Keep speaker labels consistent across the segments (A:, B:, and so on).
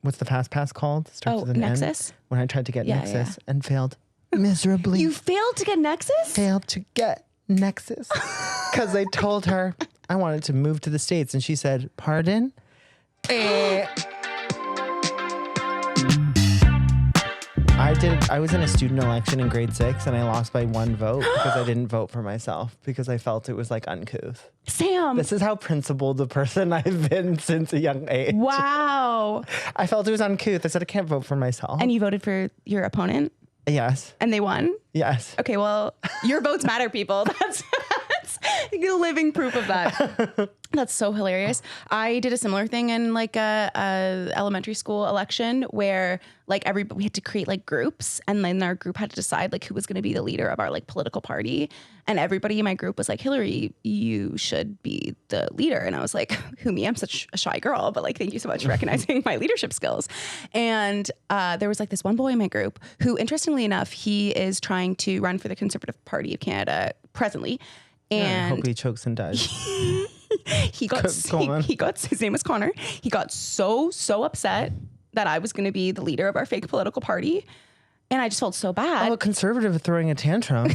A: what's the fast pass called? Starts with an
B: Nexus.
A: N. When I tried to get Nexus and failed miserably.
B: You failed to get Nexus?
A: Failed to get Nexus. Because I told her I wanted to move to the States. And she said, pardon? I was in a student election in grade 6 and I lost by 1 vote because I didn't vote for myself because I felt it was like uncouth.
B: Sam.
A: This is how principled the person I've been since a young age.
B: Wow.
A: I felt it was uncouth. I said, I can't vote for myself.
B: And you voted for your opponent?
A: Yes.
B: And they won?
A: Yes.
B: Okay, well, your votes matter, people. That's living proof of that. That's so hilarious. I did a similar thing in like a elementary school election where like we had to create like groups, and then our group had to decide like who was going to be the leader of our like political party. And everybody in my group was like, Hilary, you should be the leader. And I was like, who, me? I'm such a shy girl, but like, thank you so much for recognizing my leadership skills. And there was like this one boy in my group who, interestingly enough, he is trying to run for the Conservative Party of Canada presently. And
A: I hope he chokes and dies.
B: His name was Connor. He got so upset that I was going to be the leader of our fake political party. And I just felt so bad.
A: Oh, a conservative throwing a tantrum.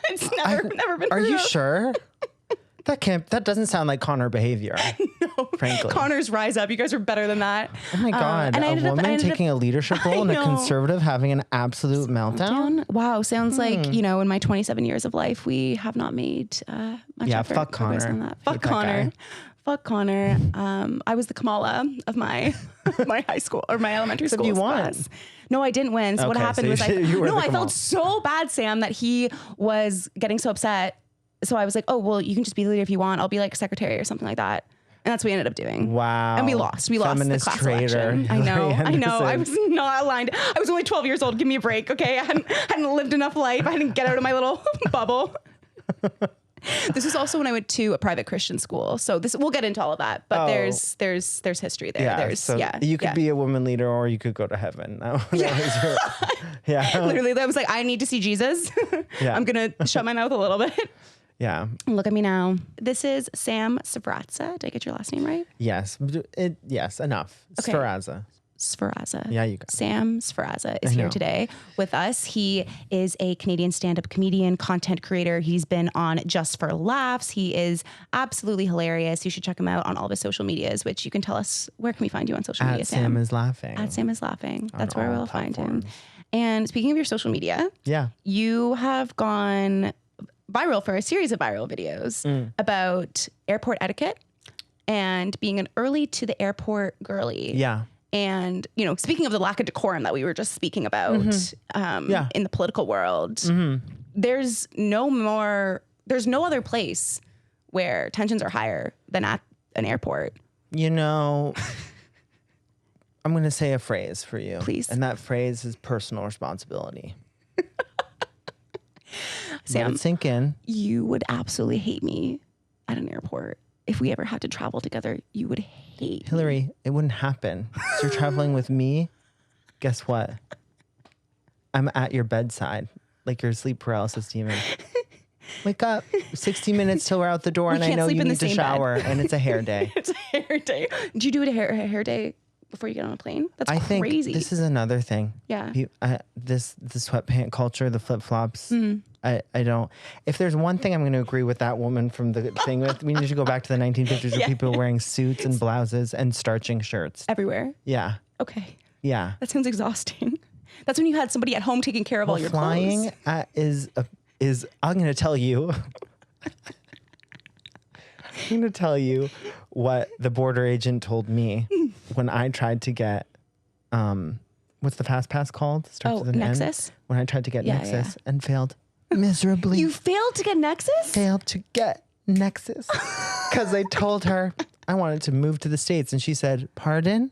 B: It's never been
A: Are
B: heard
A: you
B: of.
A: sure? That doesn't sound like Connor behavior. No. Frankly.
B: Connor's rise up. You guys are better than that.
A: Oh my God.
B: And
A: a woman taking a leadership role and a conservative having an absolute meltdown?
B: Wow. Sounds like, in my 27 years of life, we have not made much effort.
A: Fuck Connor.
B: On that. Fuck Connor. Fuck Connor. I was the Kamala of my my high school or my elementary school
A: you won.
B: class. No, I didn't win. So what happened was I felt so bad, Sam, that he was getting so upset. So I was like, oh, well, you can just be the leader if you want. I'll be like secretary or something like that. And that's what we ended up doing.
A: Wow.
B: And we lost. We lost the class election. I know. I was not aligned. I was only 12 years old. Give me a break, okay? I hadn't lived enough life. I didn't get out of my little bubble. This is also when I went to a private Christian school. So we'll get into all of that. But there's history there.
A: Yeah, you could be a woman leader or you could go to heaven.
B: Literally, I was like, I need to see Jesus. I'm going to shut my mouth a little bit.
A: Yeah.
B: Look at me now. This is Sam Sferrazza. Did I get your last name right?
A: Yes. Yes, enough. Okay.
B: Sferrazza.
A: Yeah, you got it.
B: Sam Sferrazza is here today with us. He is a Canadian stand-up comedian, content creator. He's been on Just for Laughs. He is absolutely hilarious. You should check him out on all of his social medias, which you can tell us, where can we find you on social media, Sam?
A: Sam is Laughing.
B: At Sam is Laughing. That's where we'll find him. And speaking of your social media, you have gone viral for a series of viral videos about airport etiquette and being an early to the airport girlie.
A: Yeah.
B: And, speaking of the lack of decorum that we were just speaking about in the political world, there's no other place where tensions are higher than at an airport.
A: I'm going to say a phrase for you.
B: Please.
A: And that phrase is personal responsibility.
B: Sam,
A: let it sink in.
B: You would absolutely hate me at an airport. If we ever had to travel together, you would hate
A: Hilary, it wouldn't happen. So you're traveling with me. Guess what? I'm at your bedside, like your sleep paralysis demon. Wake up. 60 minutes till we're out the door, and I know you need to shower, and it's a hair day.
B: It's a hair day. Do you do a hair day before you get on a plane? That's crazy.
A: I think this is another thing.
B: Yeah.
A: The sweatpant culture, the flip-flops. I don't. If there's one thing I'm going to agree with that woman from the thing with, we need to go back to the 1950s where people were wearing suits and blouses and starching shirts.
B: Everywhere?
A: Yeah.
B: Okay.
A: Yeah.
B: That sounds exhausting. That's when you had somebody at home taking care of all your
A: flying
B: clothes.
A: is I'm going to tell you. I'm going to tell you what the border agent told me when I tried to get, what's the fast pass called?
B: Starts with an Nexus?
A: N. When I tried to get Nexus and failed miserably.
B: You failed to get Nexus?
A: Failed to get Nexus. Because I told her I wanted to move to the States and she said, pardon?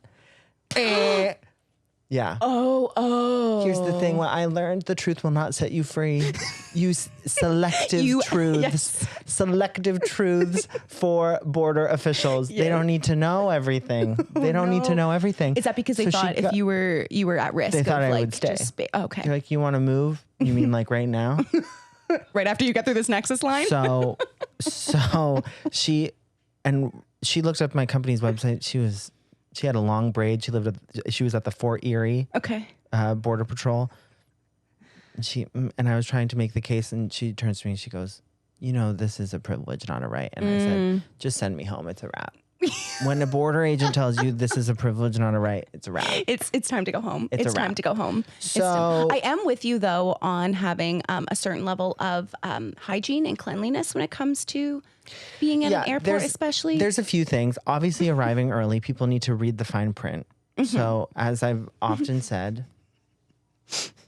A: Yeah.
B: Oh.
A: Here's the thing. What I learned, the truth will not set you free. Use selective truths. Yes. Selective truths for border officials. Yeah. They don't need to know everything. They don't need to know everything.
B: Is that because they thought if you were at risk?
A: They thought I would stay.
B: Okay.
A: They're like, you want to move? You mean like right now?
B: Right after you get through this Nexus line?
A: So she looked up my company's website. She was She had a long braid. She was at the Fort Erie
B: Okay.
A: Border Patrol. And I was trying to make the case, and she turns to me and she goes, this is a privilege, not a right. And I said, just send me home. It's a wrap. When a border agent tells you this is a privilege, not a right, it's a wrap.
B: It's time to go home. It's time to go home.
A: So
B: I am with you though on having a certain level of hygiene and cleanliness when it comes to being in an airport, especially.
A: There's a few things. Obviously, arriving early, people need to read the fine print. So as I've often said,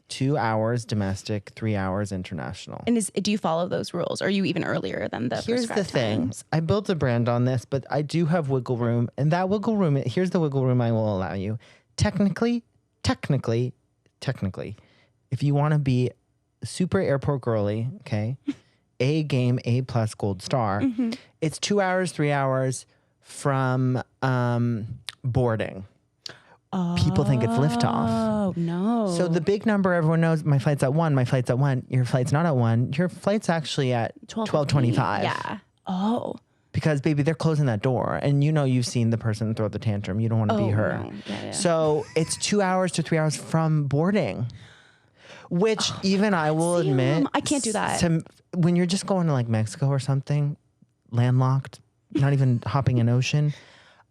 A: 2 hours domestic, 3 hours international.
B: And do you follow those rules? Or are you even earlier than the
A: Here's the
B: prescribed
A: thing.
B: times?
A: I built a brand on this, but I do have wiggle room. And that wiggle room, here's the wiggle room I will allow you. Technically, if you want to be super airport girly, okay, A game, A+ gold star, it's 2 hours, 3 hours from boarding. People think it's liftoff.
B: Oh, no.
A: So the big number everyone knows, my flight's at 1, my flight's at 1. Your flight's not at 1. Your flight's actually at 12:25.
B: Yeah. Oh.
A: Because, baby, they're closing that door. And you've seen the person throw the tantrum. You don't want to be her.
B: No. Yeah.
A: So it's 2 hours to 3 hours from boarding, which even I will admit.
B: I can't do that.
A: When you're just going to like Mexico or something, landlocked, not even hopping an ocean,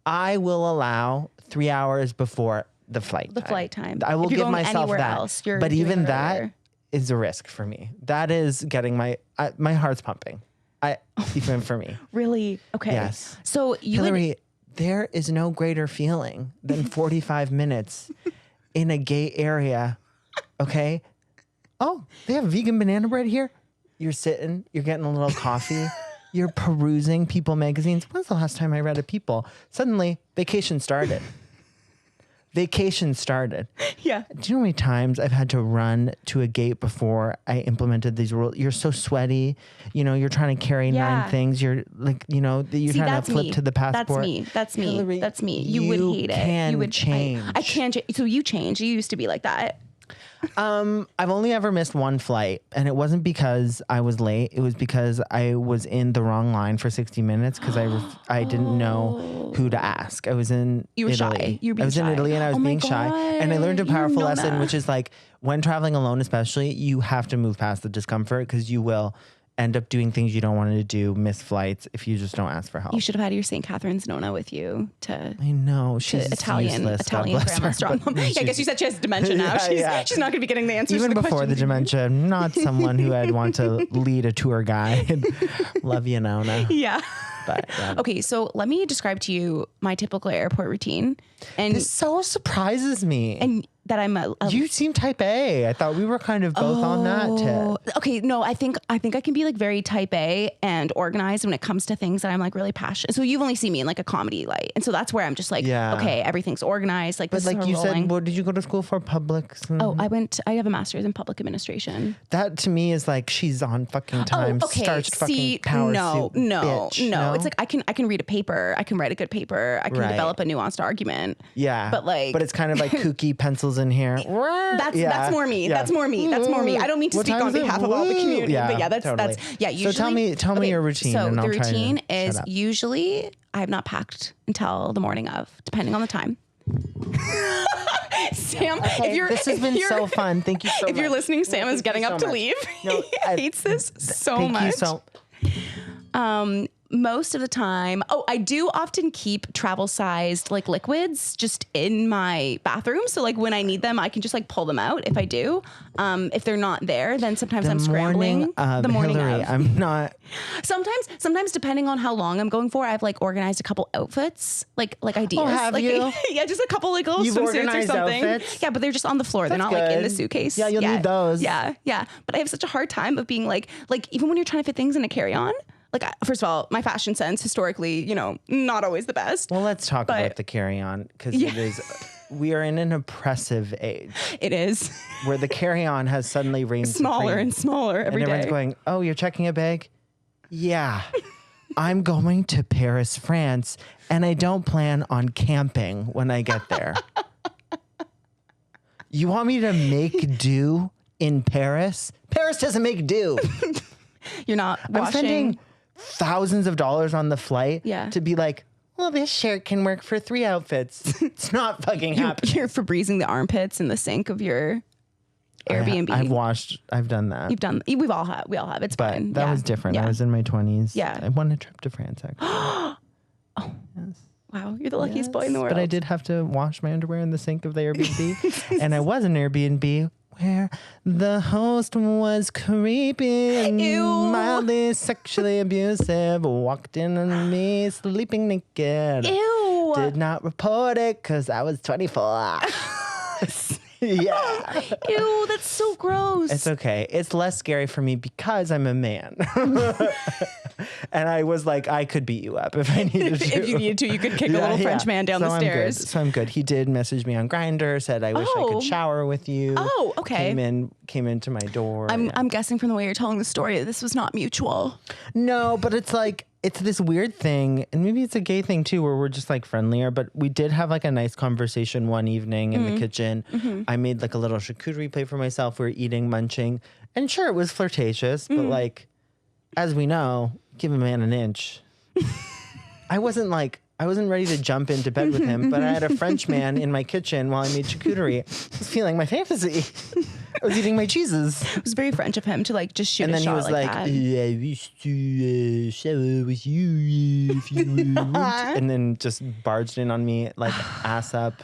A: I will allow 3 hours before the flight time. I will give myself that. But even that is a risk for me. That is getting my heart's pumping. Even for me.
B: Really? Okay.
A: Yes.
B: So
A: Hilary, there is no greater feeling than 45 minutes in a gay area. Okay. Oh, they have vegan banana bread here. You're sitting, you're getting a little coffee. You're perusing People magazines. When's the last time I read a People? Suddenly, vacation started.
B: Yeah.
A: Do you know how many times I've had to run to a gate before I implemented these rules? You're so sweaty. You're trying to carry 9 things. You're like, you're trying to flip to the passport.
B: That's me.
A: Hilary,
B: That's me. You would hate it. You would
A: change.
B: I can't. So you change. You used to be like that.
A: I've only ever missed one flight, and it wasn't because I was late. It was because I was in the wrong line for 60 minutes because I didn't know who to ask. I was in
B: Italy.
A: Shy.
B: You were being
A: I was
B: shy.
A: in Italy and I was being shy. And I learned a powerful lesson, which is like when traveling alone, especially, you have to move past the discomfort because you will end up doing things you don't want to do, miss flights if you just don't ask for help.
B: You should have had your St. Catherine's Nona with you to.
A: I know she's
B: Italian grandma strong. Yeah, I guess you said she has dementia now. She's not going to be getting the answers.
A: Even
B: to the
A: before
B: questions.
A: the dementia, not someone who I'd want to lead a tour guide. Love you, Nona.
B: Yeah.
A: But,
B: okay, so let me describe to you my typical airport routine, and
A: this so surprises me.
B: And that I'm
A: you seem type A. I thought we were kind of both on that tip.
B: Okay, no, I think I can be like very type A and organized when it comes to things that I'm like really passionate. So you've only seen me in like a comedy light, and so that's where I'm just like, okay, everything's organized. Like,
A: but
B: this
A: like
B: is
A: you
B: rolling.
A: said, what did you go to school for? Publics?
B: I have a master's in public administration.
A: That to me is like she's on fucking time. Starched fucking power suit.
B: No.
A: No.
B: It's like I can read a paper. I can write a good paper. I can develop a nuanced argument.
A: Yeah,
B: but
A: it's kind of like kooky pencils in here.
B: That's more me. Yeah. That's more me. I don't mean to speak on behalf of all the community.
A: Yeah,
B: but yeah, that's
A: totally.
B: Usually,
A: so tell me your routine.
B: So
A: and
B: the
A: I'll
B: routine
A: try to
B: is usually I have not packed until the morning of, depending on the time. Sam,
A: this has been so fun. Thank you so much.
B: If you're listening, Sam is getting up to leave.
A: No,
B: he hates this so much. Most of the time, I do often keep travel sized like liquids just in my bathroom. So like when I need them, I can just like pull them out if I do. If they're not there, then sometimes I'm scrambling.
A: The morning Hilary, of. I'm not.
B: Sometimes depending on how long I'm going for, I've like organized a couple outfits, like ideas.
A: Oh, have
B: like,
A: you?
B: Yeah, just a couple like little
A: You've
B: swimsuits or something.
A: Outfits?
B: Yeah, but they're just on the floor. They're not like in the suitcase.
A: Yeah, you'll need those.
B: Yeah. But I have such a hard time of being like even when you're trying to fit things in a carry-on. Like, first of all, my fashion sense historically, not always the best.
A: Well, let's talk about the carry-on because it is. We are in an oppressive age.
B: It is.
A: Where the carry-on has suddenly reigned
B: smaller and smaller every day.
A: Everyone's going, oh, you're checking a bag? Yeah. I'm going to Paris, France, and I don't plan on camping when I get there. You want me to make do in Paris? Paris doesn't make do.
B: You're not washing.
A: I'm spending thousands of dollars on the flight to be like, well, this shirt can work for 3 outfits. It's not fucking happening.
B: You're Febrezing the armpits in the sink of your Airbnb.
A: I've done that.
B: We all have. It's
A: but
B: fine.
A: that was different.
B: Yeah.
A: I was in my 20s.
B: Yeah.
A: I won a trip to France, actually. Yes.
B: Wow, you're the luckiest boy in the world.
A: But I did have to wash my underwear in the sink of the Airbnb. And I was in Airbnb where the host was creepy and mildly sexually abusive, walked in on me sleeping naked.
B: Ew.
A: Did not report it because I was 24. Yeah.
B: Ew, that's so gross.
A: It's okay. It's less scary for me because I'm a man. And I was like, I could beat you up if I needed to.
B: If you needed to, you could kick a little French man down the stairs.
A: So I'm good. He did message me on Grindr, said, I wish I could shower with you.
B: Oh, okay.
A: Came into my door.
B: I'm guessing from the way you're telling the story that this was not mutual.
A: No, but it's like, it's this weird thing, and maybe it's a gay thing too, where we're just like friendlier, but we did have like a nice conversation one evening in the kitchen. Mm-hmm. I made like a little charcuterie plate for myself. We were eating, munching, and sure, it was flirtatious, but like, as we know, give a man an inch. I wasn't ready to jump into bed with him, but I had a French man in my kitchen while I made charcuterie. I was feeling my fantasy. I was eating my cheeses.
B: It was very French of him to like just shoot a shot like that. And then
A: he was like, I wish to shower with you if you want. And then just barged in on me like ass up,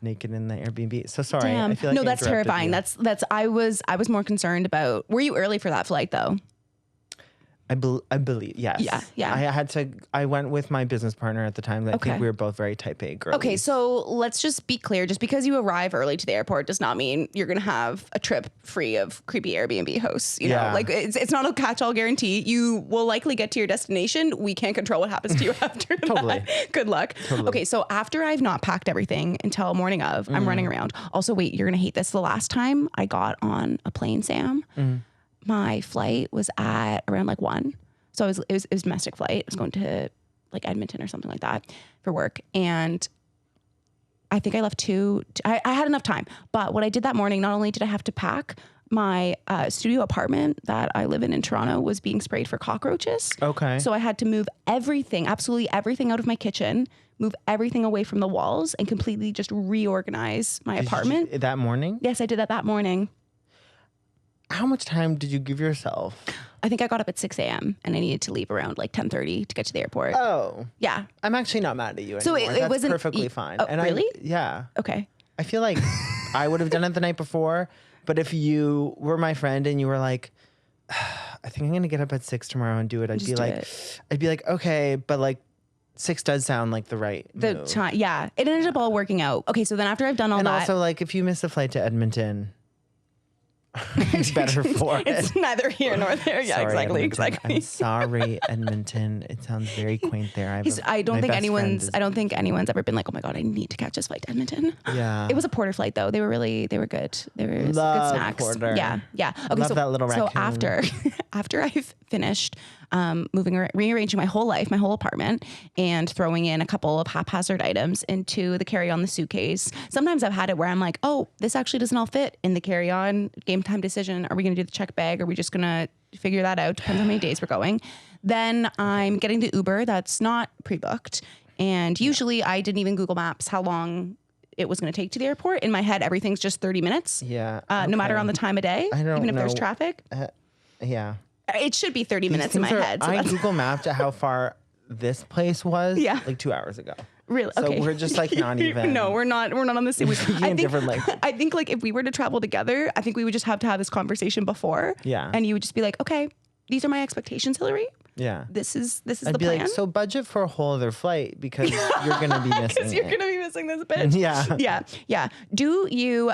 A: naked in the Airbnb. So sorry.
B: Damn.
A: I feel like
B: no, that's terrifying.
A: You.
B: That's I was more concerned about. Were you early for that flight though?
A: I believe, yes.
B: Yeah.
A: I went with my business partner at the time. I think we were both very type A girls.
B: Okay, so let's just be clear. Just because you arrive early to the airport does not mean you're going to have a trip free of creepy Airbnb hosts. You know, like it's not a catch-all guarantee. You will likely get to your destination. We can't control what happens to you after
A: Totally.
B: that. Good luck.
A: Totally.
B: Okay, so after I've not packed everything until morning of, I'm running around. Also, wait, you're going to hate this. The last time I got on a plane, Sam, my flight was at around like 1. So it was a domestic flight. I was going to like Edmonton or something like that for work. And I think I left I had enough time. But what I did that morning, not only did I have to pack, my studio apartment that I live in Toronto was being sprayed for cockroaches.
A: Okay.
B: So I had to move everything, absolutely everything out of my kitchen, move everything away from the walls and completely just reorganize my apartment.
A: That morning?
B: Yes, I did that morning.
A: How much time did you give yourself?
B: I think I got up at 6 a.m. and I needed to leave around like 10:30 to get to the airport.
A: Oh.
B: Yeah.
A: I'm actually not mad at you anymore.
B: So it wasn't
A: perfectly fine.
B: Oh, really?
A: Yeah.
B: Okay.
A: I feel like I would have done it the night before, but if you were my friend and you were like, I think I'm going to get up at 6 tomorrow and do it, I'd be like, okay, but like 6 does sound like the right move.
B: Time. Yeah. It ended up all working out. Okay. So then after I've done all that.
A: And also like if you miss a flight to Edmonton, it's better for it.
B: It's neither here nor there. Yeah,
A: sorry,
B: exactly.
A: I'm sorry, Edmonton. It sounds very quaint there.
B: I don't think anyone's ever been like, oh my God, I need to catch this flight to Edmonton.
A: Yeah.
B: It was a Porter flight though. They were good. There were good snacks.
A: Porter.
B: Yeah. Okay.
A: Love that little raccoon.
B: So after I've finished rearranging my whole life, my whole apartment, and throwing in a couple of haphazard items into the carry-on, the suitcase. Sometimes I've had it where I'm like, oh, this actually doesn't all fit in the carry-on. Game time decision. Are we going to do the check bag? Are we just going to figure that out? Depends how many days we're going. Then I'm getting the Uber that's not pre-booked. And usually I didn't even Google Maps how long it was going to take to the airport. In my head, everything's just 30 minutes.
A: Yeah.
B: No matter on the time of day. Even if there's traffic.
A: Yeah.
B: It should be 30 minutes in my head. So
A: I Google mapped how far this place was like 2 hours ago.
B: Really?
A: So
B: okay.
A: we're just like not even.
B: No, we're not on the same. I think like if we were to travel together, I think we would just have to have this conversation before.
A: Yeah.
B: And you would just be like, okay, these are my expectations, Hilary.
A: Yeah.
B: This is
A: I'd
B: the
A: be
B: plan.
A: like, so budget for a whole other flight because you're gonna be missing.
B: Because you're gonna be missing this bitch. Yeah. Do you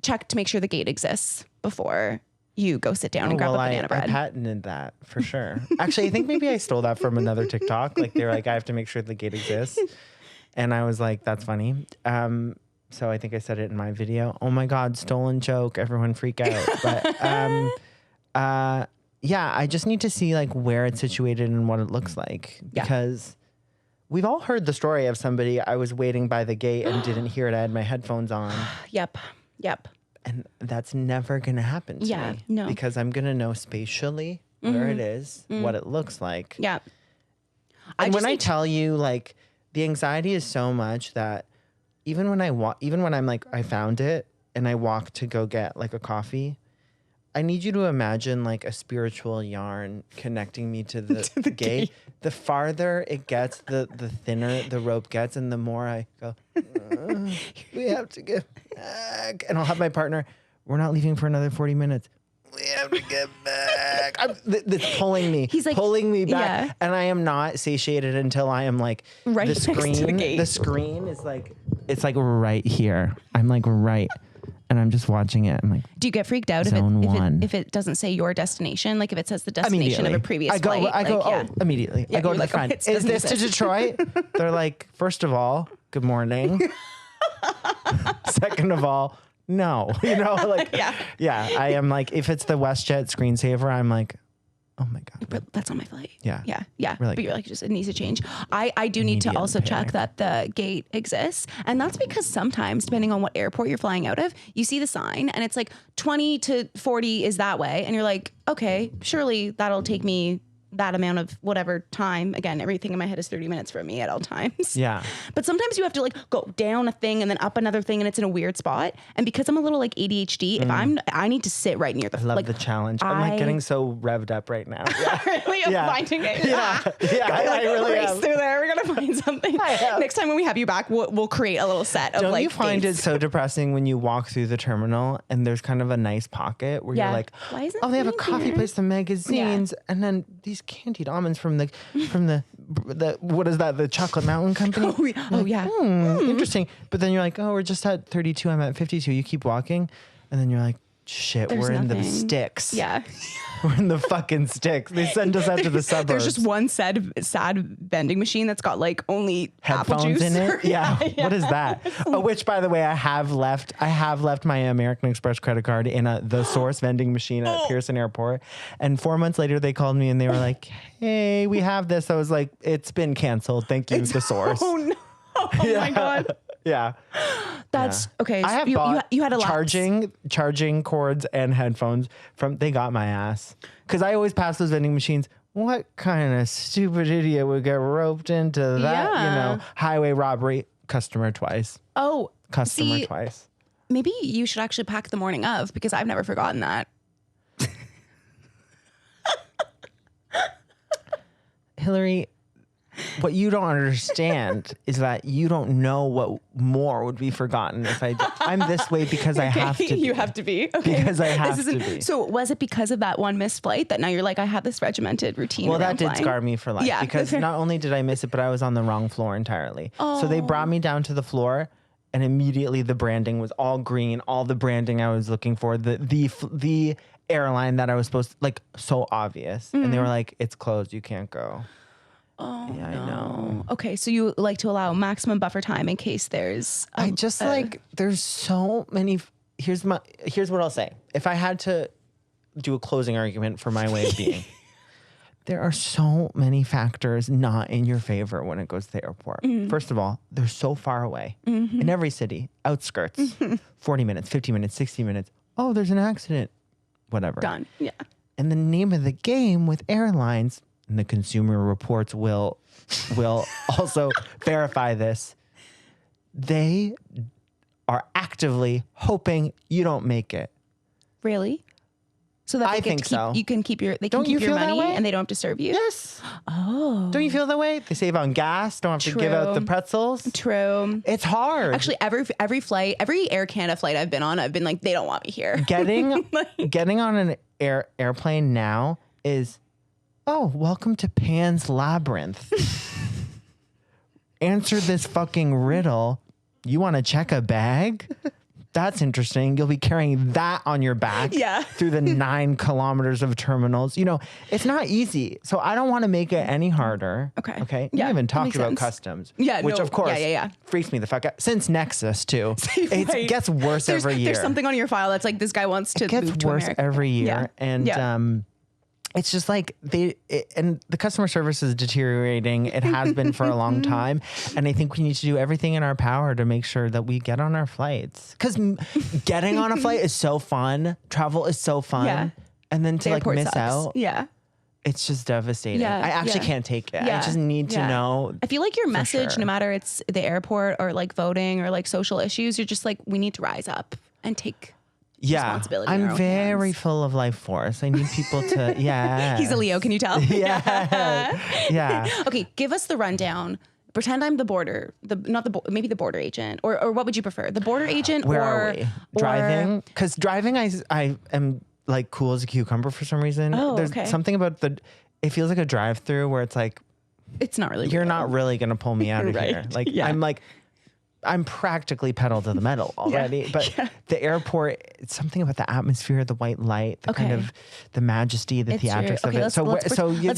B: check to make sure the gate exists before you go sit down and grab a banana bread?
A: I patented that for sure. Actually, I think maybe I stole that from another TikTok. Like they're like, I have to make sure the gate exists. And I was like, that's funny. So I think I said it in my video. Oh my God, stolen joke. Everyone freak out. But yeah, I just need to see like where it's situated and what it looks like. Because we've all heard the story of somebody, I was waiting by the gate and didn't hear it. I had my headphones on. Yep. And that's never going to happen to me.
B: No.
A: Because I'm going to know spatially where it is, what it looks like.
B: Yeah.
A: And when I tell you, like, the anxiety is so much that even when I'm like, I found it and I walk to go get like a coffee, I need you to imagine like a spiritual yarn connecting me to the gate. The farther it gets, the thinner the rope gets, and the more I go, we have to get back. And I'll have my partner, we're not leaving for another 40 minutes. We have to get back. It's pulling me.
B: He's like,
A: pulling me back.
B: yeah.
A: And I am not satiated until I am like,
B: Right
A: the
B: next to
A: screen.
B: the gate.
A: The screen is like, it's like right here. I'm like right. And I'm just watching it. I'm like,
B: do you get freaked out if it doesn't say your destination? Like if it says the destination of a previous flight?
A: I go, immediately.
B: Yeah,
A: I go to the
B: like,
A: front. Is this to Detroit? They're like, first of all, good morning. Second of all, no. You know, like, yeah. I am like, if it's the WestJet screensaver, I'm like, oh my God.
B: But that's on my flight.
A: Yeah.
B: Yeah. But you're like, just, it needs to change. I do need to also check that the gate exists. And that's because sometimes, depending on what airport you're flying out of, you see the sign and it's like 20 to 40 is that way. And you're like, okay, surely that'll take me that amount of whatever time. Again, everything in my head is 30 minutes for me at all times.
A: Yeah.
B: But sometimes you have to like go down a thing and then up another thing and it's in a weird spot. And because I'm a little like ADHD, I need to sit right near the
A: I love the challenge. I'm like getting so revved up right now. Yeah.
B: Really finding it.
A: Yeah. I really
B: race
A: am.
B: through there. We're gonna find something. Next time when we have you back, we'll create a little set of
A: Don't
B: like.
A: you find
B: dates.
A: it so depressing when you walk through the terminal and there's kind of a nice pocket where you're like,
B: why isn't
A: oh, they have a
B: mine
A: coffee
B: here?
A: place, some magazines, and then these candied almonds from the what is that? The Chocolate Mountain Company.
B: Oh yeah.
A: Interesting. But then you're like, oh, we're just at 32. I'm at 52. You keep walking, and then you're like, shit,
B: There's
A: we're in the
B: nothing.
A: sticks.
B: Yeah.
A: We're in the fucking sticks. They send us out to the suburbs.
B: There's just one sad vending machine that's got like only apple
A: headphones
B: juice
A: in it. Yeah. What is that? Which, by the way, I have left my American Express credit card in the Source vending machine at Pearson Airport. And 4 months later, they called me and they were like, "Hey, we have this." I was like, "It's been canceled. Thank you, the Source."
B: Oh no. Oh my God.
A: Yeah.
B: That's okay.
A: I have
B: you had a
A: charging cords and headphones they got my ass. Cause I always pass those vending machines. What kind of stupid idiot would get roped into that, highway robbery? Customer twice.
B: Twice. Maybe you should actually pack the morning of because I've never forgotten that.
A: Hilary, what you don't understand is that you don't know what more would be forgotten if I'm this way because I have to.
B: You have to be. Okay.
A: Because I have to be.
B: So was it because of that one missed flight that now you're like, I have this regimented routine?
A: Well, that did scar me for life.
B: Yeah.
A: Because not only did I miss it, but I was on the wrong floor entirely. So they brought me down to the floor and immediately the branding was all green, all the branding I was looking for, the airline that I was supposed to, like, so obvious. And they were like, it's closed. You can't go.
B: Oh,
A: yeah,
B: no.
A: I know.
B: Okay, so you like to allow maximum buffer time in case there's.
A: I just there's so many. Here's what I'll say. If I had to do a closing argument for my way of being, there are so many factors not in your favor when it goes to the airport. First of all, they're so far away in every city, outskirts, 40 minutes, 50 minutes, 60 minutes. Oh, there's an accident. Whatever.
B: Done. Yeah.
A: And the name of the game with airlines, and the Consumer Reports will also verify this. They are actively hoping you don't make it.
B: Really? So that
A: I think so.
B: You can keep your
A: Don't you
B: keep your
A: feel that
B: money
A: way?
B: and they don't have to serve you.
A: Yes.
B: Oh.
A: Don't you feel that way? They save on gas. Don't have to give out the pretzels.
B: True.
A: It's hard.
B: Actually, every flight, every Air Canada flight I've been on, I've been like, they don't want me here.
A: Getting on an airplane now is, oh, welcome to Pan's Labyrinth. Answer this fucking riddle. You want to check a bag? That's interesting. You'll be carrying that on your back through the 9 kilometers of terminals. It's not easy. So I don't want to make it any harder. Okay.
B: Yeah,
A: We haven't
B: that
A: talked
B: makes
A: about
B: sense.
A: customs.
B: Yeah,
A: Which,
B: no,
A: of course,
B: yeah.
A: freaks me the fuck out. Since Nexus, too.
B: Right.
A: It gets worse every year.
B: There's something on your file that's like, this guy wants to move
A: It gets
B: to
A: worse
B: America.
A: every year.
B: Yeah.
A: And it's just like and the customer service is deteriorating. It has been for a long time. And I think we need to do everything in our power to make sure that we get on our flights. Because getting on a flight is so fun. Travel is so fun.
B: Yeah.
A: And then to
B: The airport
A: miss
B: sucks.
A: out.
B: Yeah.
A: it's just devastating.
B: Yeah,
A: I actually
B: yeah.
A: can't take it.
B: Yeah,
A: I just need to
B: yeah.
A: know.
B: I feel like your message,
A: sure.
B: no matter it's the airport or like voting or like social issues, you're just like, we need to rise up and take responsibility in our
A: I'm
B: own
A: very
B: hands.
A: full of life force. I need people to, yeah.
B: He's a Leo, can you tell?
A: Yeah.
B: Okay, give us the rundown. Pretend I'm the border, maybe the border agent, or what would you prefer? The border agent
A: Where
B: or
A: are we? Driving? Because driving, I am like cool as a cucumber for some reason.
B: Oh,
A: There's
B: okay.
A: something about it feels like a drive through where it's like,
B: It's not really.
A: you're
B: real.
A: not really going to pull me out of
B: Right.
A: here. Like,
B: Yeah.
A: I'm practically pedal to the metal already. But the airport, it's something about the atmosphere, the white light, the kind
B: Okay.
A: of the majesty, the
B: It's true.
A: theatrics of
B: Okay,
A: it.
B: let's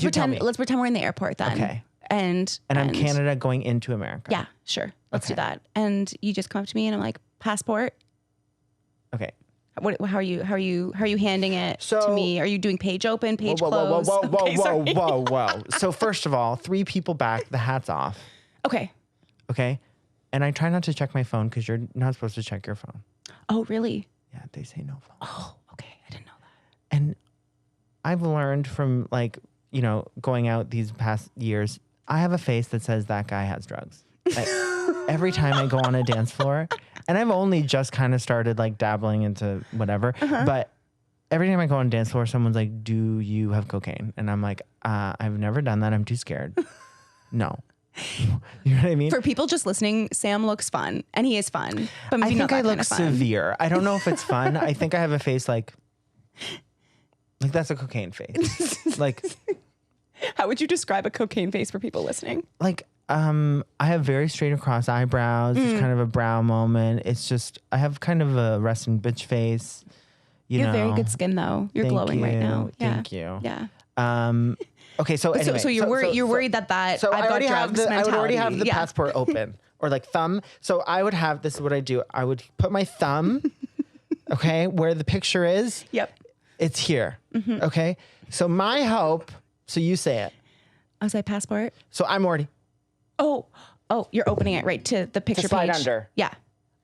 A: You tell me.
B: pretend we're in the airport then.
A: Okay.
B: And
A: I'm Canada going into America.
B: Yeah, sure. Let's do
A: Okay.
B: that. And you just come up to me and I'm like, passport.
A: Okay.
B: How are you handing it to
A: So-
B: me? Are you doing page open, page
A: Whoa,
B: close? Okay, sorry.
A: whoa. So first of all, 3 people back, the hat's off.
B: Okay.
A: Okay. And I try not to check my phone because you're not supposed to check your phone.
B: Oh, really?
A: Yeah, they say no phone.
B: Oh, okay. I didn't know that.
A: And I've learned from going out these past years, I have a face that says that guy has drugs. Like, every time I go on a dance floor, and I've only just kind of started like dabbling into whatever, but every time I go on a dance floor, someone's like, do you have cocaine? And I'm like, I've never done that. I'm too scared. No. You know what I mean?
B: For people just listening, Sam looks fun, and he is fun, but maybe
A: I
B: not
A: think I
B: that
A: look
B: kind of fun.
A: severe. I don't know if it's fun. I think I have a face like that's a cocaine face. like
B: How would you describe a cocaine face for people listening?
A: I have very straight across eyebrows. There's kind of a brow moment. It's just I have kind of a resting bitch face.
B: You have very good skin though. You're
A: Thank
B: glowing right
A: you.
B: now. Yeah.
A: Thank you.
B: Yeah.
A: Okay, so anyway,
B: so you're worried that
A: so
B: I've got drugs mentality.
A: I would already have the
B: Yeah.
A: passport open or like thumb. So I would have this is what I do. I would put my thumb, okay, where the picture is.
B: Yep.
A: It's here. Okay. So my hope. So you say it.
B: I was like passport.
A: So I'm already
B: Oh, you're opening it right to the picture
A: slide
B: page.
A: under.
B: Yeah.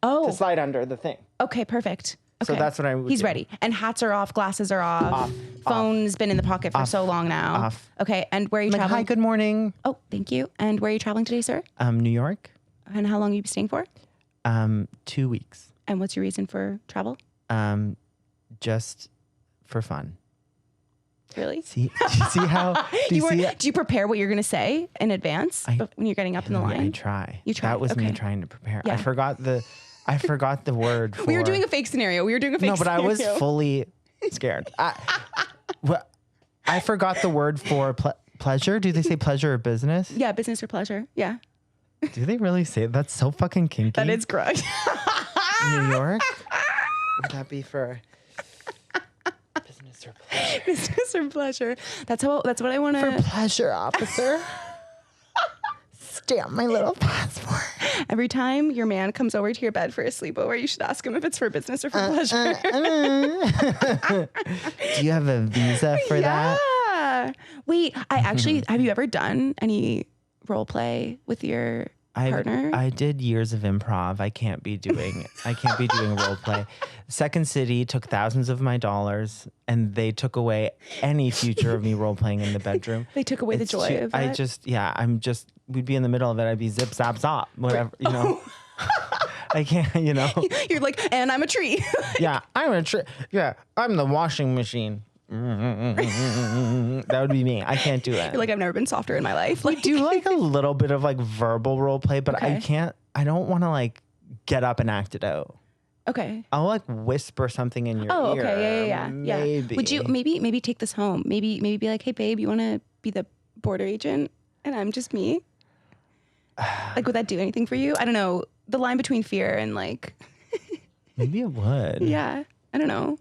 B: Oh,
A: to slide under the thing.
B: okay, perfect.
A: So
B: Okay.
A: that's what I would
B: He's
A: do.
B: ready. And hats are off, glasses are off. Phone's been in the pocket for so long now.
A: Off.
B: Okay, and where are you
A: Like,
B: traveling?
A: hi, good morning.
B: Oh, thank you. And where are you traveling today, sir?
A: New York.
B: And how long are you staying for?
A: 2 weeks.
B: And what's your reason for travel?
A: Just for fun.
B: Really?
A: See, do you see how? Do you see?
B: Do you prepare what you're going to say in advance when you're getting up in the line?
A: I try.
B: You try,
A: That was me
B: okay.
A: trying to prepare.
B: Yeah.
A: I forgot the word for.
B: We were doing a fake scenario.
A: No, but I was fully scared. I forgot the word for pleasure. Do they say pleasure or business?
B: Yeah, business or pleasure. Yeah.
A: Do they really say it? That's so fucking kinky.
B: That is correct.
A: New York. Would that be for business or pleasure?
B: Business or pleasure. That's what I want
A: For
B: to.
A: pleasure, officer. Stamp my little passport.
B: Every time your man comes over to your bed for a sleepover, you should ask him if it's for business or for pleasure.
A: Do you have a visa for that?
B: Yeah. Wait, I actually have you ever done any role play with your partner?
A: I did years of improv. I can't be doing role play. Second City took thousands of my dollars and they took away any future of me role playing in the bedroom.
B: They took away the joy of it.
A: We'd be in the middle of it. I'd be zip, zap, zop, whatever, you know. I can't, you know.
B: You're like, and I'm a tree.
A: Yeah, I'm the washing machine. That would be me. I can't do it.
B: You're like, I've never been softer in my life.
A: I do like a little bit of like verbal role play, but
B: Okay.
A: I don't want to like get up and act it out.
B: Okay.
A: I'll like whisper something in your
B: Oh,
A: ear.
B: okay. Yeah.
A: Maybe.
B: Would you maybe take this home? Maybe be like, hey babe, you want to be the border agent and I'm just me? Like, would that do anything for you? I don't know. The line between fear and like,
A: Maybe it would.
B: yeah, I don't know.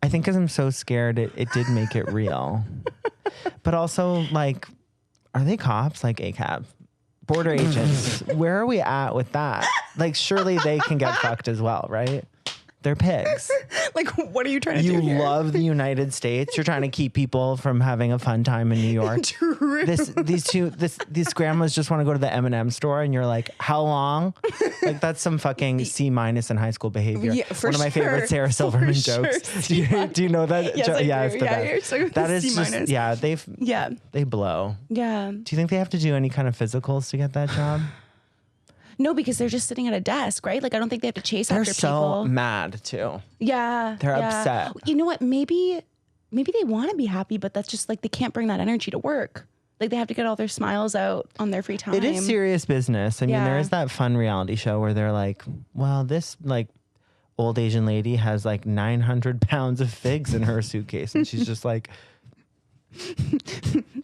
A: I think because I'm so scared, it did make it real. But also, like, are they cops? Like ACAB? Border agents. Where are we at with that? Like, surely they can get fucked as well, right? They're pigs.
B: Like, what are you trying to do
A: You
B: here?
A: love the United States. You're trying to keep people from having a fun time in New York.
B: True.
A: These grandmas just want to go to the M&M store, and you're like, how long? Like, that's some fucking C- in high school behavior.
B: Yeah, for
A: One of my favorite Sarah Silverman jokes. Do you know that?
B: Yes, I do.
A: It's the best.
B: You're so
A: That is
B: C-.
A: just, they blow.
B: Yeah.
A: Do you think they have to do any kind of physicals to get that job?
B: No, because they're just sitting at a desk, right? Like, I don't think they have to chase
A: They're
B: after
A: so
B: people.
A: mad too.
B: Yeah.
A: They're
B: yeah.
A: upset.
B: You know what? Maybe they want to be happy, but that's just like they can't bring that energy to work. Like, they have to get all their smiles out on their free time.
A: It is serious business. I mean, there is that fun reality show where they're like, well, this like old Asian lady has like 900 pounds of figs in her suitcase. And she's just like, do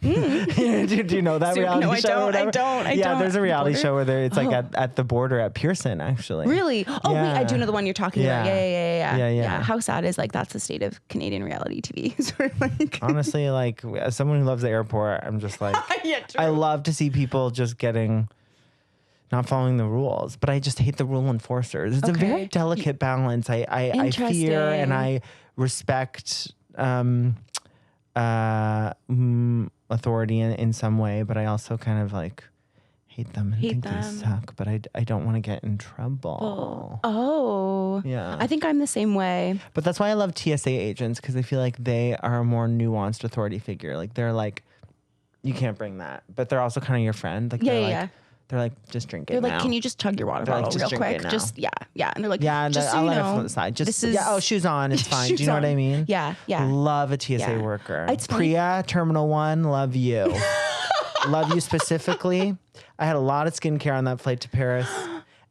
A: you know that reality show?
B: I don't.
A: Yeah, there's a reality show where it's like at the border at Pearson, actually.
B: Really? Oh, wait, I do know the one you're talking about.
A: Yeah.
B: How sad is like that's the state of Canadian reality TV? Sort of like
A: Honestly, like as someone who loves the airport, I'm just like,
B: yeah, true.
A: I love to see people just not following the rules, but I just hate the rule enforcers. It's a very delicate balance. I fear and I respect authority in some way, but I also kind of like hate them and think they suck, but I don't want to get in trouble.
B: Oh.
A: Yeah.
B: I think I'm the same way.
A: But that's why I love TSA agents, because I feel like they are a more nuanced authority figure. Like they're like, you can't bring that, but they're also kind of your friend. Like they're like, just drink it.
B: They're
A: now.
B: like, can you just chug your water bottle real quick? Just yeah. And they're like, just so
A: I'll
B: you
A: let
B: know,
A: it flip aside. Just
B: this is
A: shoes on. It's fine. Do
B: shoes
A: you know
B: on.
A: what I mean?
B: Yeah.
A: Love a TSA worker.
B: It's funny.
A: Priya, Terminal 1, love you. Love you specifically. I had a lot of skincare on that flight to Paris.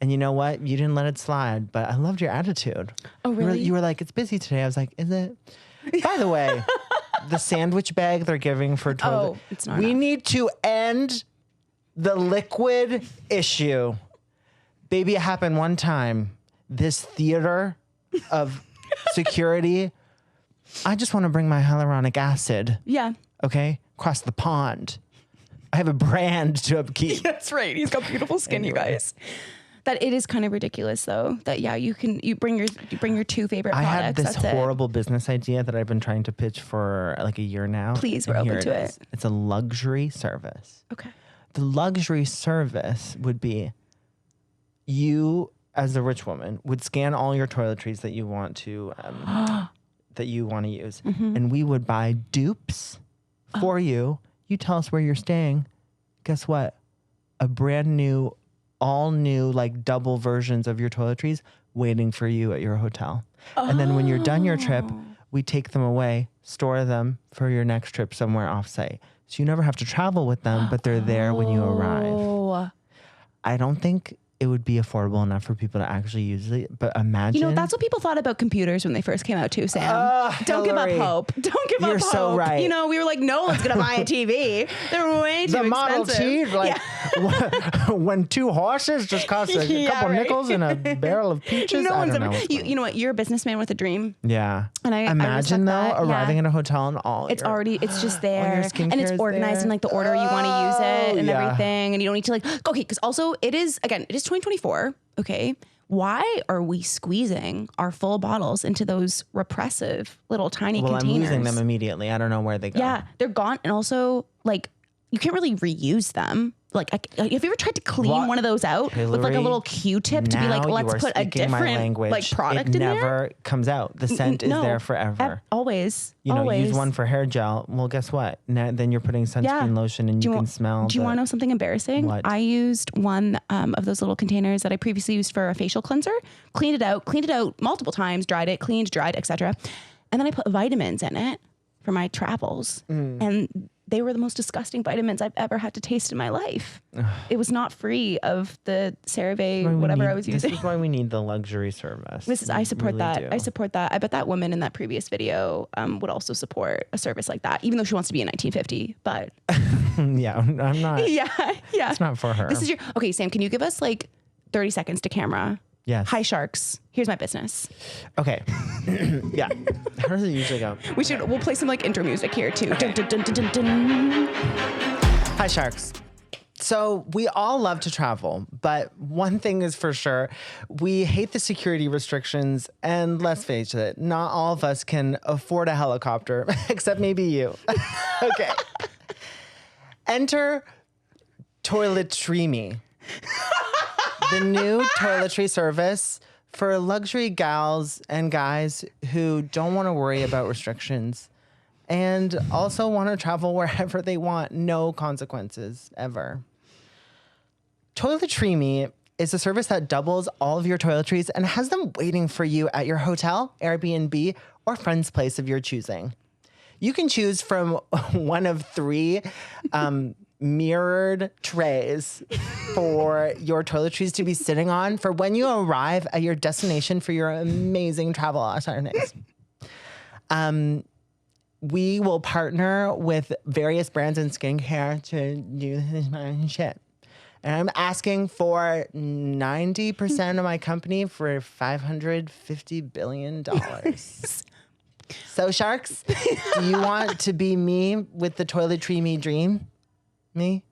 A: And you know what? You didn't let it slide, but I loved your attitude.
B: Oh, really?
A: You were like, it's busy today. I was like, is it? By the way, the sandwich bag they're giving for toilet.
B: Oh, it's not
A: We
B: enough.
A: need to end the liquid issue. Baby, it happened one time. This theater of security. I just want to bring my hyaluronic acid.
B: Yeah.
A: Okay? Across the pond. I have a brand to upkeep.
B: That's right. He's got beautiful skin, you guys. That it is kind of ridiculous though. That you bring your two favorite
A: I
B: products.
A: had this
B: That's
A: horrible business idea that I've been trying to pitch for like a year now.
B: Please,
A: and
B: we're
A: here
B: open to
A: is.
B: it.
A: It's a luxury service.
B: Okay.
A: The luxury service would be you, as a rich woman, would scan all your toiletries that you want to use, and we would buy dupes for you. You tell us where you're staying. Guess what? A brand new, all new, like double versions of your toiletries waiting for you at your hotel. And then when you're done your trip, we take them away, store them for your next trip somewhere offsite. So you never have to travel with them, but they're there when you arrive.
B: Oh.
A: I don't think it would be affordable enough for people to actually use it, but imagine.
B: You know, that's what people thought about computers when they first came out too, Sam. Don't give up
A: Hilary,
B: hope. Don't give up
A: you're
B: hope.
A: so right.
B: You know, we were like, no one's going to buy a TV. They're way too
A: the Model
B: expensive.
A: T, like when two horses just cost a couple nickels and a barrel of peaches.
B: No
A: I
B: one's
A: don't know.
B: ever, you know what? You're a businessman with a dream.
A: Yeah.
B: And I
A: imagine though
B: respect that.
A: arriving at a hotel and all
B: It's
A: your,
B: it's just there,
A: your
B: and it's
A: skincare's
B: organized
A: there.
B: in like the order you want to use it and
A: yeah.
B: everything, and you don't need to like okay. Because also it is 2024. Okay, why are we squeezing our full bottles into those repressive little tiny containers?
A: I'm losing them immediately. I don't know where they go.
B: Yeah, they're gone, and also like you can't really reuse them. Like, have you ever tried to clean one of those out with like a
A: Hilary,
B: little Q-tip to be like,
A: now
B: let's
A: you are
B: put a
A: speaking my
B: different
A: language.
B: like product
A: it
B: in there?
A: never comes out. The scent is there forever.
B: Always.
A: You know,
B: always.
A: use one for hair gel. Well, guess what? Now, then you're putting sunscreen lotion and you can smell.
B: Do you want to know something embarrassing?
A: What?
B: I used one of those little containers that I previously used for a facial cleanser. Cleaned it out multiple times, dried it, cleaned, dried, etc. And then I put vitamins in it for my travels. And they were the most disgusting vitamins I've ever had to taste in my life. It was not free of the CeraVe, whatever I was using.
A: This is why we need the luxury service.
B: I support
A: really
B: that.
A: do.
B: I support that. I bet that woman in that previous video would also support a service like that, even though she wants to be in 1950. But
A: yeah, I'm not.
B: yeah.
A: It's not for her.
B: This is okay, Sam. Can you give us like 30 seconds to camera?
A: Yes.
B: Hi, sharks. Here's my business.
A: Okay. Yeah. How does it usually go?
B: We'll play some like intro music here too. Dun, dun, dun, dun, dun, dun.
A: Hi, sharks. So we all love to travel, but one thing is for sure, we hate the security restrictions, and let's face it, not all of us can afford a helicopter, except maybe you. Okay. Enter Toiletry.me, the new toiletry service for luxury gals and guys who don't want to worry about restrictions and also want to travel wherever they want, no consequences ever. Toiletry.me is a service that doubles all of your toiletries and has them waiting for you at your hotel, Airbnb, or friend's place of your choosing. You can choose from one of 3 mirrored trays for your toiletries to be sitting on for when you arrive at your destination for your amazing travel alternatives. We will partner with various brands in skincare to do this shit. And I'm asking for 90% of my company for $550 billion. So, sharks, do you want to be me with the Toiletry.me dream? Me?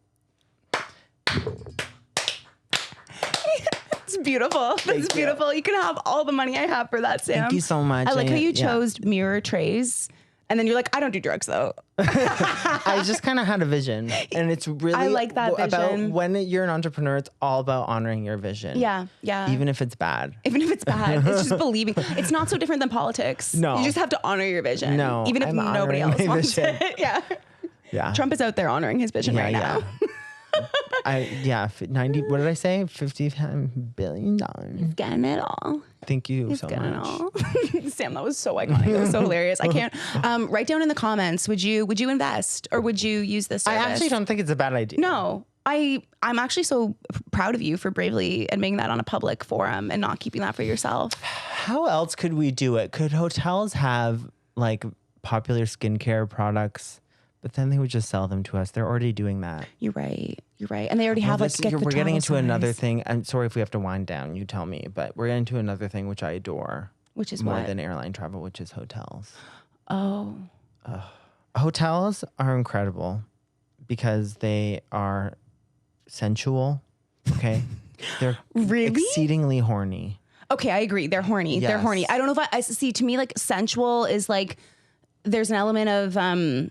B: It's beautiful. That's beautiful. You can have all the money I have for that, Sam.
A: Thank you so much.
B: I like how you chose mirror trays. And then you're like, I don't do drugs, though.
A: I just kind of had a vision. And it's really
B: I like that
A: about
B: vision.
A: when you're an entrepreneur, it's all about honoring your vision.
B: Yeah, yeah.
A: Even if it's bad.
B: Even if it's bad, it's just believing. It's not so different than politics.
A: No.
B: You just have to honor your vision.
A: No,
B: even if
A: I'm
B: nobody
A: honoring
B: else
A: my
B: wants
A: vision.
B: it. Yeah.
A: Yeah.
B: Trump is out there honoring his vision right now.
A: 90, what did I say? $50 billion.
B: Getting it all.
A: Thank you so
B: Getting it
A: much.
B: all. Sam, that was so iconic. That was so hilarious. I can't. Write down in the comments. Would you invest or would you use this service?
A: I actually don't think it's a bad idea.
B: No, I'm actually so proud of you for bravely admitting that on a public forum and not keeping that for yourself.
A: How else could we do it? Could hotels have like popular skincare products, but then they would just sell them to us? They're already doing that.
B: You're right. And they already have like
A: we're getting into
B: size.
A: another thing. I'm sorry if we have to wind down. You tell me, but we're getting into another thing which I adore,
B: Which is
A: more
B: what?
A: than airline travel, which is hotels.
B: Oh.
A: Hotels are incredible because they are sensual. Okay, they're
B: Really?
A: exceedingly horny.
B: Okay, I agree. They're horny. They're
A: Yes.
B: horny. I don't know if I see. To me, like sensual is like there's an element of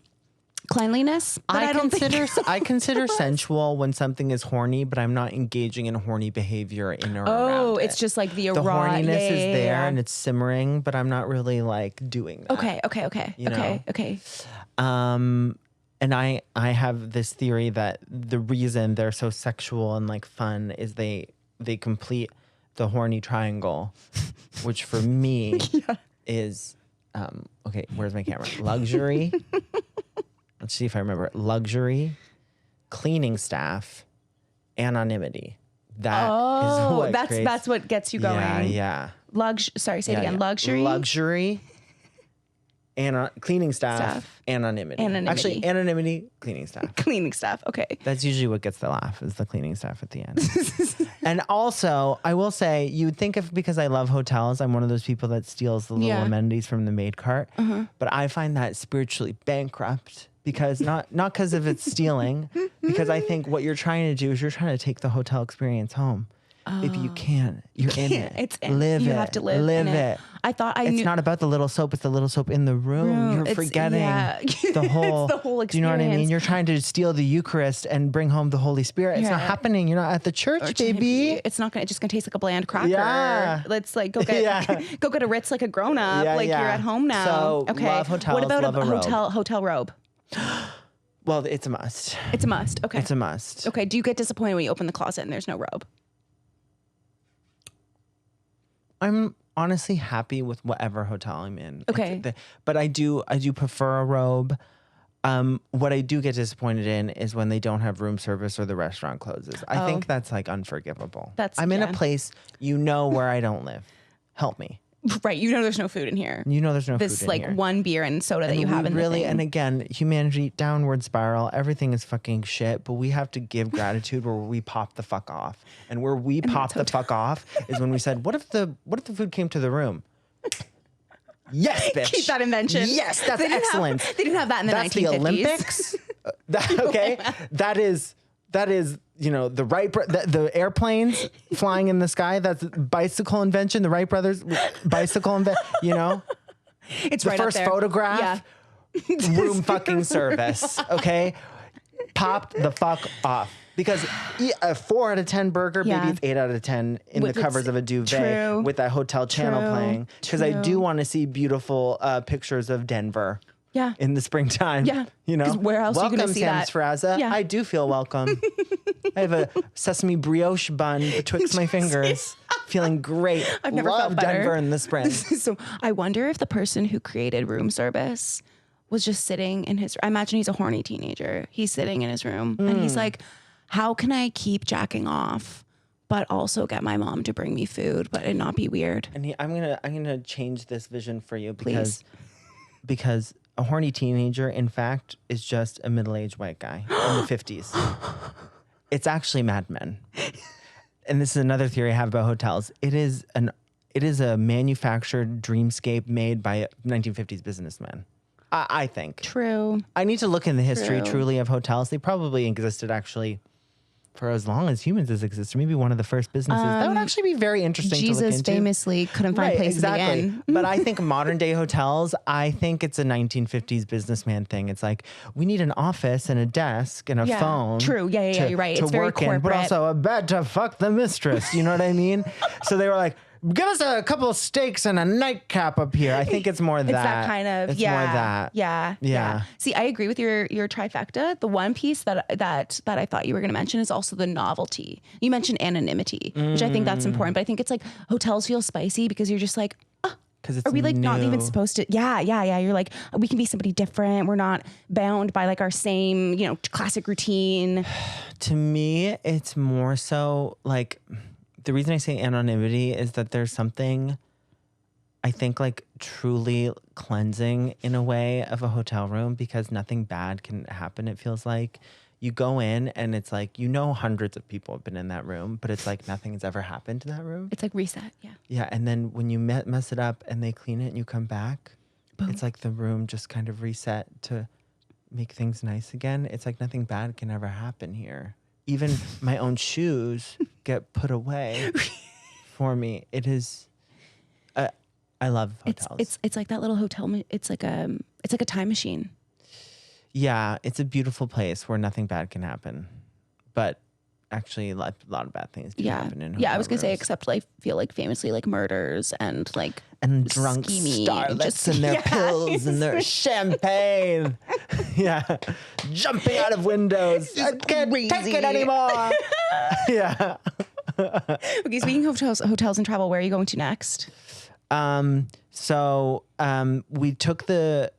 B: cleanliness. But I don't think
A: I consider sensual when something is horny, but I'm not engaging in horny behavior in or around
B: Oh,
A: it.
B: it's just like the
A: The horniness
B: yeah,
A: is
B: yeah,
A: there
B: yeah.
A: and it's simmering, but I'm not really like doing that.
B: Okay.
A: You know?
B: Okay.
A: And I have this theory that the reason they're so sexual and like fun is they complete the horny triangle, which for me is okay, where's my camera? Luxury. Let's see if I remember it. Luxury, cleaning staff, anonymity. That is what
B: that's what gets you going.
A: Yeah.
B: Sorry, say it again. Luxury.
A: Luxury, cleaning staff, anonymity. Actually, anonymity, cleaning staff.
B: Cleaning staff. Okay.
A: That's usually what gets the laugh is the cleaning staff at the end. And also, I will say, you would think because I love hotels, I'm one of those people that steals the little amenities from the maid cart. But I find that spiritually bankrupt because not because of its stealing, because I think what you're trying to do is you're trying to take the hotel experience home. If you can, you're in it.
B: It's
A: live
B: you
A: it.
B: have to live
A: in
B: it.
A: it.
B: I thought I
A: It's
B: knew.
A: not about the little soap. It's the little soap in the room. You're forgetting the whole.
B: It's the whole experience.
A: Do you know what I mean? You're trying to steal the Eucharist and bring home the Holy Spirit. It's not happening. You're not at the church, baby.
B: It's not gonna. It's just gonna taste like a bland cracker.
A: Yeah.
B: Let's like go get go get a Ritz like a grown up. You're at home now.
A: So,
B: okay.
A: love hotels,
B: What about
A: love
B: a
A: a robe.
B: hotel robe?
A: Well, it's a must.
B: It's a must. Okay.
A: It's a must.
B: Okay. Do you get disappointed when you open the closet and there's no robe?
A: I'm honestly happy with whatever hotel I'm in.
B: Okay.
A: But I do prefer a robe. What I do get disappointed in is when they don't have room service or the restaurant closes. I think that's like unforgivable. I'm in a place, where I don't live. Help me.
B: Right. You know there's no food in here.
A: You know there's no
B: This
A: food in
B: like
A: here.
B: one beer and soda that you have in the thing.
A: And again, humanity downward spiral. Everything is fucking shit, but we have to give gratitude where we pop the fuck off. And where we pop the fuck off is when we said, what if the food came to the room? Yes, bitch.
B: Keep that invention.
A: Yes, that's excellent.
B: They didn't have that in the 1950s.
A: That's the Olympics. Okay, that is the the airplanes flying in the sky. That's bicycle invention. The Wright brothers bicycle invention.
B: It's
A: the
B: right
A: first
B: up there.
A: photograph.
B: Yeah.
A: Room fucking service. Okay, popped the fuck off. Because a 4 out of 10 burger, maybe it's 8 out of 10 in the covers of a duvet with that hotel channel playing. Because I do want to see beautiful pictures of Denver.
B: Yeah.
A: In the springtime.
B: Yeah. Where else are you going to see
A: Sam
B: that?
A: Sferrazza.
B: Yeah.
A: I do feel welcome. I have a sesame brioche bun betwixt my fingers. Feeling great.
B: I've never
A: Love
B: felt better.
A: Denver in the spring.
B: So I wonder if the person who created room service was just sitting in his, I imagine he's a horny teenager. He's sitting in his room and he's like, how can I keep jacking off, but also get my mom to bring me food, but it not be weird?
A: And I'm gonna change this vision for you because a horny teenager, in fact, is just a middle-aged white guy in the 50s. It's actually Mad Men. And this is another theory I have about hotels. It is a manufactured dreamscape made by 1950s businessmen. I think.
B: True.
A: I need to look in the history
B: True.
A: truly of hotels. They probably existed actually for as long as humans has existed. Maybe one of the first businesses. That would actually be very interesting to look
B: Jesus
A: into.
B: famously couldn't find place in the inn.
A: But I think modern day hotels, I think it's a 1950s businessman thing. It's like, we need an office and a desk and a phone.
B: True. Yeah, you're right.
A: To
B: It's very
A: work in, but
B: corporate.
A: also a bed to fuck the mistress. You know what I mean? So they were like, give us a couple of steaks and a nightcap up here. I think it's more that.
B: It's that kind of,
A: it's more that.
B: Yeah. See, I agree with your trifecta. The one piece that I thought you were going to mention is also the novelty. You mentioned anonymity, which I think that's important. But I think it's like hotels feel spicy because you're just like,
A: because it's
B: are we like not
A: new.
B: even supposed to? Yeah. You're like, we can be somebody different. We're not bound by like our same, classic routine.
A: To me, it's more so like, the reason I say anonymity is that there's something, I think, like truly cleansing in a way of a hotel room because nothing bad can happen. It feels like you go in and it's like, hundreds of people have been in that room, but it's like nothing has ever happened to that room.
B: It's like reset. Yeah.
A: Yeah. And then when you mess it up and they clean it and you come back,
B: Boom.
A: It's like the room just kind of reset to make things nice again. It's like nothing bad can ever happen here. Even my own shoes get put away for me. It is, I love hotels.
B: It's like that little hotel. It's like a time machine.
A: Yeah, it's a beautiful place where nothing bad can happen, but actually a lot of bad things do happen in hotel
B: Yeah, I was gonna say,
A: rooms.
B: except I feel like famously like murders and like
A: drunk
B: scheming,
A: starlets and their pills and their champagne. Yeah, jumping out of windows. I can't take
B: crazy.
A: it anymore. Yeah.
B: Okay, speaking of hotels and travel, where are you going to next?
A: So we took the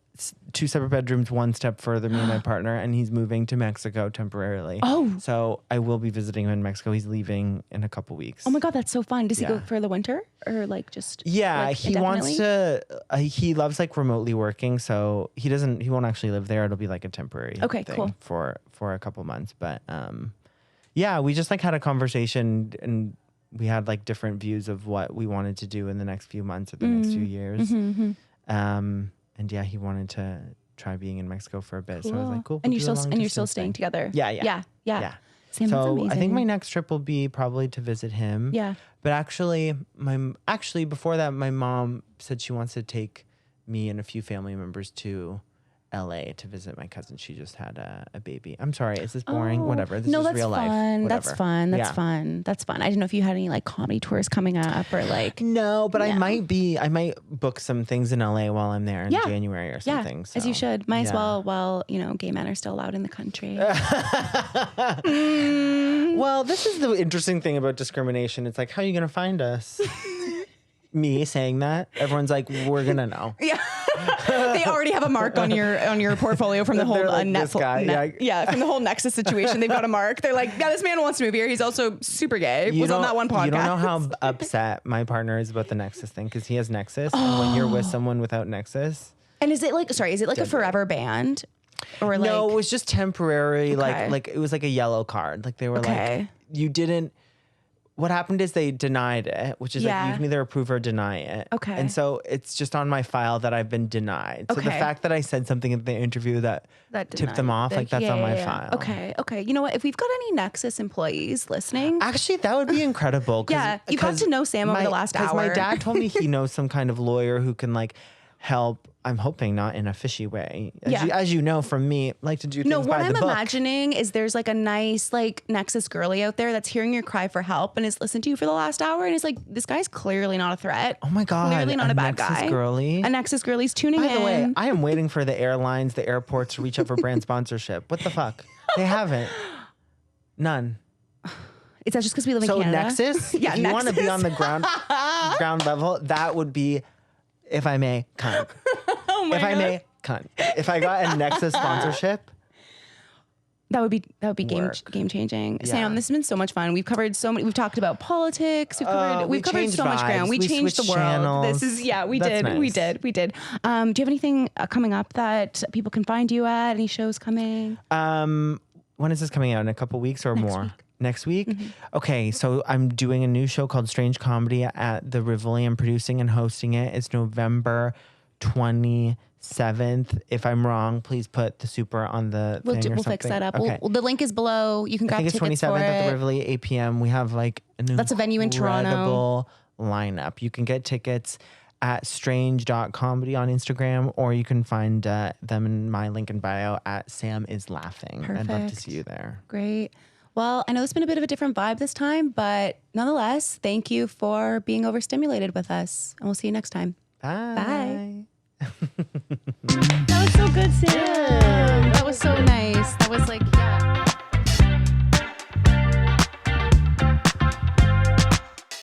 A: 2 separate bedrooms one step further, me and my partner, and he's moving to Mexico temporarily.
B: Oh.
A: So I will be visiting him in Mexico. He's leaving in a couple weeks.
B: Oh my God, that's so fun. Does he go for the winter or like just?
A: Yeah,
B: like,
A: he wants to, he loves like remotely working. So he won't actually live there. It'll be like a temporary
B: Okay,
A: thing
B: cool.
A: for a couple months. But yeah, we just like had a conversation and we had like different views of what we wanted to do in the next few months or the next few years. And yeah, he wanted to try being in Mexico for a bit.
B: Cool.
A: So I was like, cool.
B: And
A: we'll
B: you're
A: do a
B: still
A: long-distance
B: staying
A: thing.
B: together.
A: Yeah.
B: Sam, that's
A: So
B: amazing.
A: I think my next trip will be probably to visit him.
B: Yeah.
A: But actually before that, my mom said she wants to take me and a few family members to LA to visit my cousin. She just had a baby. I'm sorry. Is this boring? Whatever. This is real life. Whatever.
B: That's fun. That's fun. I didn't know if you had any like comedy tours coming up or like.
A: No, but I might book some things in LA while I'm there in January or
B: Yeah,
A: something.
B: as you
A: so,
B: should. Might as
A: yeah.
B: well while, gay men are still allowed in the country.
A: Well, this is the interesting thing about discrimination. It's like, how are you going to find us? Me saying that, everyone's like, we're going to know.
B: Yeah. They already have a mark on your portfolio from the whole
A: They're like, this guy,
B: from the whole Nexus situation. They've got a mark. They're like, yeah, this man wants to move here. He's also super gay. Was on that one podcast.
A: You don't know how upset my partner is about the Nexus thing because he has Nexus. And when you're with someone without Nexus.
B: And is it like a forever band? Or like,
A: no, it was just temporary.
B: Okay.
A: Like it was like a yellow card. Like they were
B: Okay.
A: like, you didn't. what happened is they denied it, which is like
B: Yeah.
A: you can either approve or deny it.
B: Okay.
A: And so it's just on my file that I've been denied. So the
B: Okay.
A: fact that I said something in the interview that tipped them off, like that's on my file.
B: Okay. You know what? If we've got any Nexus employees listening,
A: Actually, that would be incredible.
B: yeah, you got to know Sam over the last hour.
A: My dad told me he knows some kind of lawyer who can like help. I'm hoping not in a fishy way. As you know from me, like to do things by the book.
B: No, what I'm imagining is there's like a nice like Nexus girly out there that's hearing your cry for help and has listened to you for the last hour and is like, this guy's clearly not a threat.
A: Oh my God.
B: Clearly not a bad
A: Nexus
B: guy.
A: girly.
B: A Nexus girly's tuning in.
A: By the way, I am waiting for the airlines, the airports to reach out for brand sponsorship. What the fuck? They haven't. None.
B: Is that just because we live in Canada?
A: Nexus,
B: Yeah,
A: if you want to be
B: Nexus.
A: on the ground level, that would be, if I may, cunt.
B: Oh my
A: If I
B: God.
A: may, cunt. If I got a Nexus sponsorship,
B: That would be game changing.
A: Yeah.
B: Sam, this has been so much fun. We've covered so many. We've talked about politics. We've covered
A: changed
B: so much ground.
A: vibes.
B: We changed the
A: switched
B: world.
A: channels.
B: This is we
A: That's
B: did.
A: nice.
B: We did. Do you have anything coming up that people can find you at? Any shows coming?
A: When is this coming out? In a couple weeks or more?
B: week.
A: Next week? Okay, so I'm doing a new show called Strange Comedy at the Rivoli. I'm producing and hosting it. It's November 27th. If I'm wrong, please put the super on the thing or
B: We'll fix
A: something.
B: that up.
A: Okay.
B: The link is below. You can
A: I
B: grab
A: think it's
B: tickets
A: 27th
B: for
A: at the
B: it.
A: Rivoli, 8 p.m. We have like an
B: That's a venue in Toronto.
A: incredible lineup. You can get tickets at strange.comedy on Instagram, or you can find them in my link in bio at Sam is Laughing. I'd love to
B: Perfect.
A: see you there.
B: Great. Well, I know it's been a bit of a different vibe this time, but nonetheless, thank you for being overstimulated with us. And we'll see you next time.
A: Bye.
B: That was so good, Sam. That was so nice.